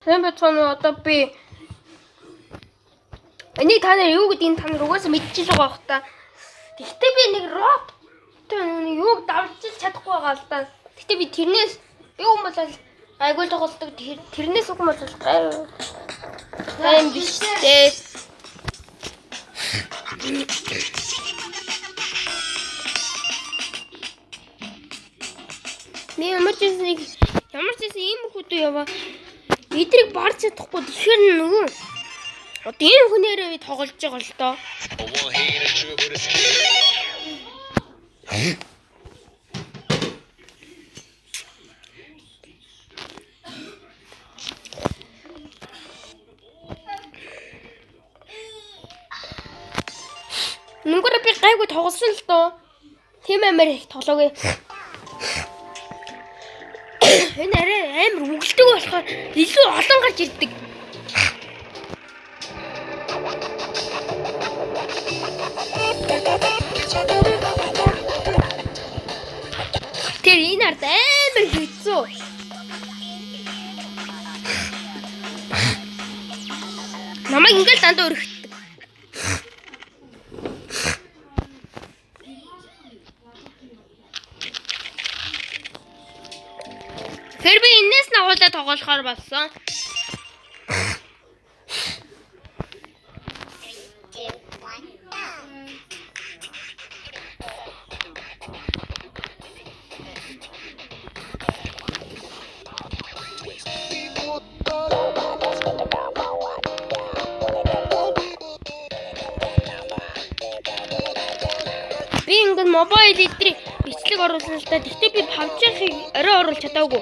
Сайн бацгаана одоо би энийг та нар юу гэдгийг та нар угаасаа мэдчихэж байгаа бах та. Гэхдээ би нэг робот юуг давж чадахгүй байгаа л да. Гэхдээ би тэрнээс юу юм бол айгуул тоглолтог тэрнээс үг юм бол гайм биштэй. Ми ямар ч ийм хөдөө яваа. Эдрийг барж чадахгүй тэгэхээр нөгөө одоо ийм хүнээрээ би тоглож байгаа л доо. Нүгээр би гайгүй тоглосон л доо. Тийм амар их тоглоогүй. Энэ арай амар үгэлдэг болохоор илүү олон гарч ирдэг. Тэр энэ ард амар хэцүү. Намайг ингээл дандаа өргөдөг. Тэр би энэс нагуулаа тоглохоор болсон. Би ингээд мобайл эдрийг бичлэг оруулсан л та. Гэхдээ би PUBG-ийг орой оруулж чадаагүй.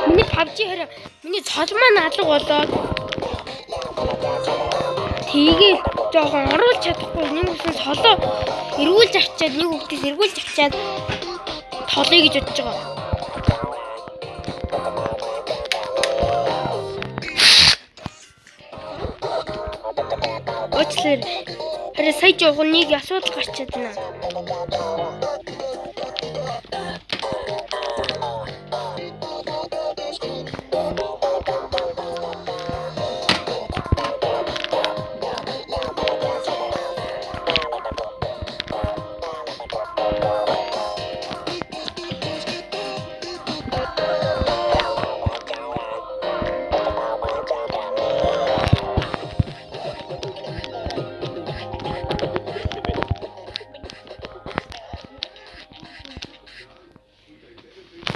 Миний PUBG хараа миний цол маань алга болоод тэгээд жоохон оруулж чадахгүй нэг үсэн цолоо эргүүлж авчаад нэг үгтээс эргүүлж авчаад толъё гэж бодож байгаа. Очлэр хараа сая жоохон нэг асуудал гарч чадна.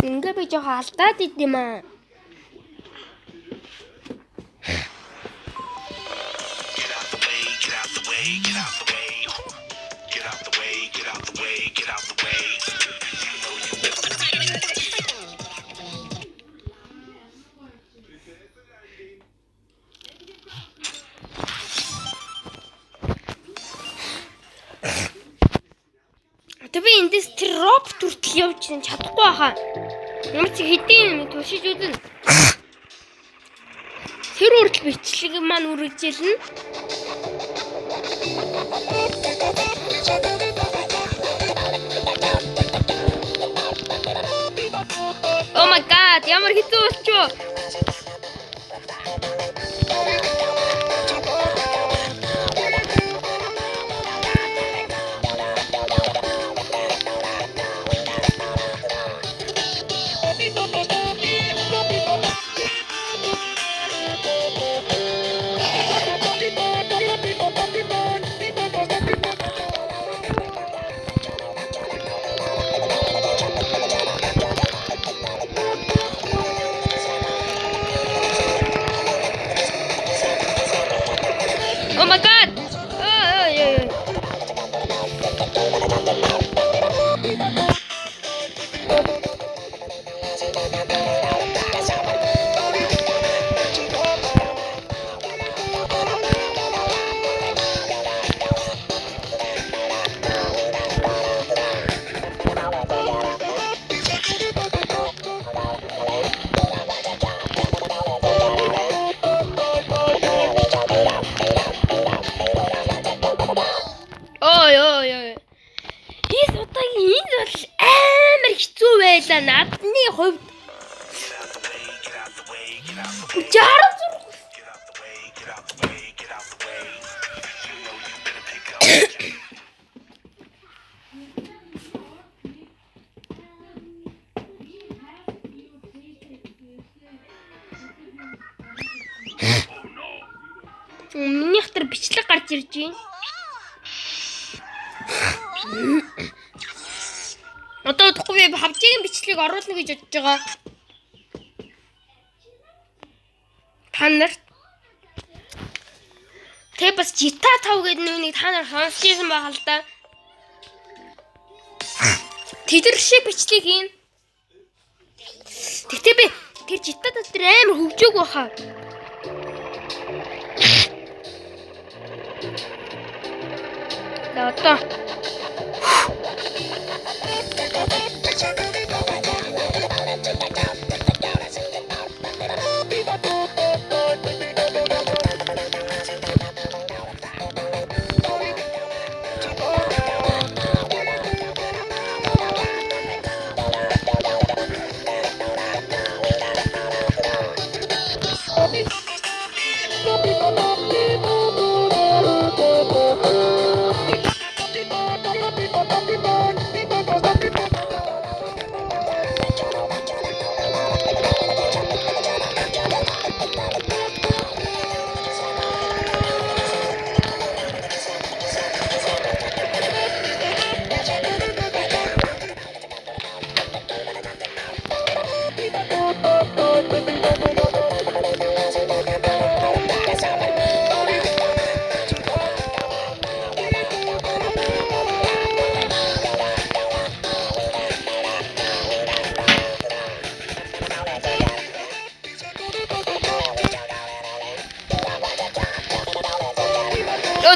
Ингээ би жоохон алдаад идэм аа. Би эндээс тэр робот хүртэл явж чадахгүй байхаа. Ямар ч хэдийн туршиж үзэн. Тэр хүртэл бичлэг маань үргэлжлэнэ. Oh my god, ямар хэцүү болчихоо. Миний хатар бичлэг гарч ирж байна. Одоо удахгүй би хавжийн бичлэгийг оруулна гэж бодож байгаа. Та нарт тэг бас GTA 5 гэдэг нүунийг та нар сонсч ирсэн байгаа л да. Тэдэр шиг бичлэг хийн. Тэгтээ би тэр GTA дотор амар хөвжөөг байхаа. Одоо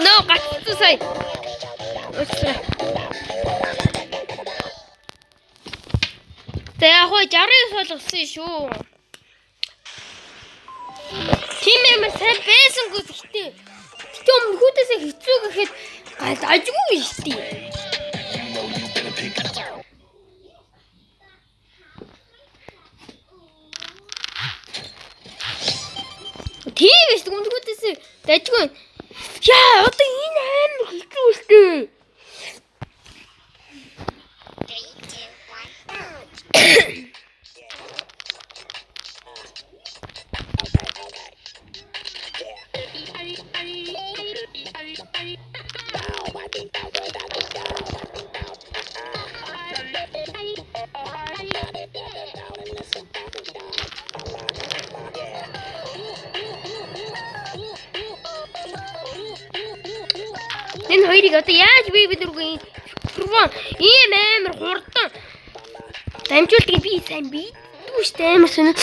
нөө гацсан сая. Тэ яг хоо 69 болгосон шүү. Тийм юм сайн байсангүй гэхдээ. Гэтэ өмнөхөөдөөсөө хэцүү гэхэд гал ажгүй шүү дээ. Тийм биш өмнөхөөдөөсөө дажгүй. Яа, одоо энэ амар хэцүү шүү дээ. Энэ хоёрыг одоо яаж би дөрвөн ийм амар хурдан дамжуултыг би сайн бийдгүй шүү дээ амар сонио.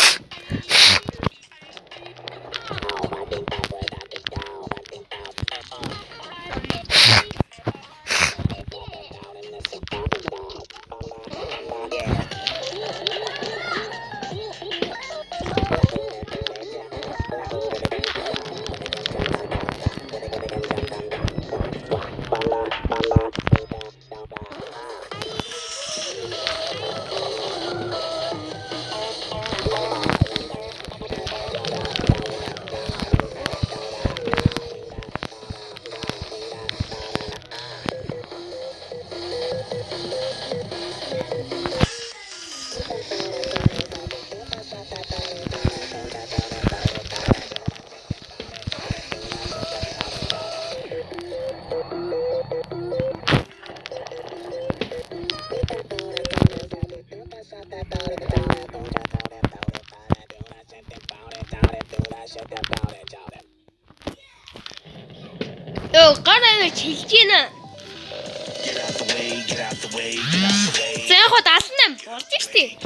Гараа чилж гинэ. Зээх хот ална болж штий.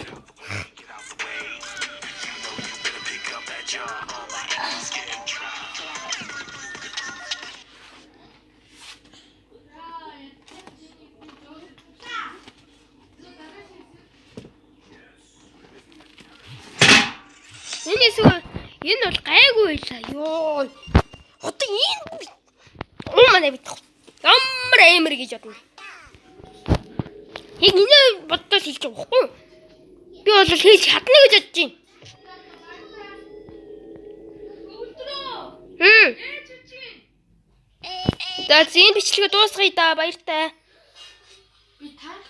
Энэ бол гайгүй байлаа. Йоо. Одоо энэ манай бит. Ямар амар гэж бодно. Яг энэ боддоо хэлж байгаа байхгүй юу? Би бол хийж чадна гэж бодож байна. За зин бичлэгээ дуусгая да баяртай. Би та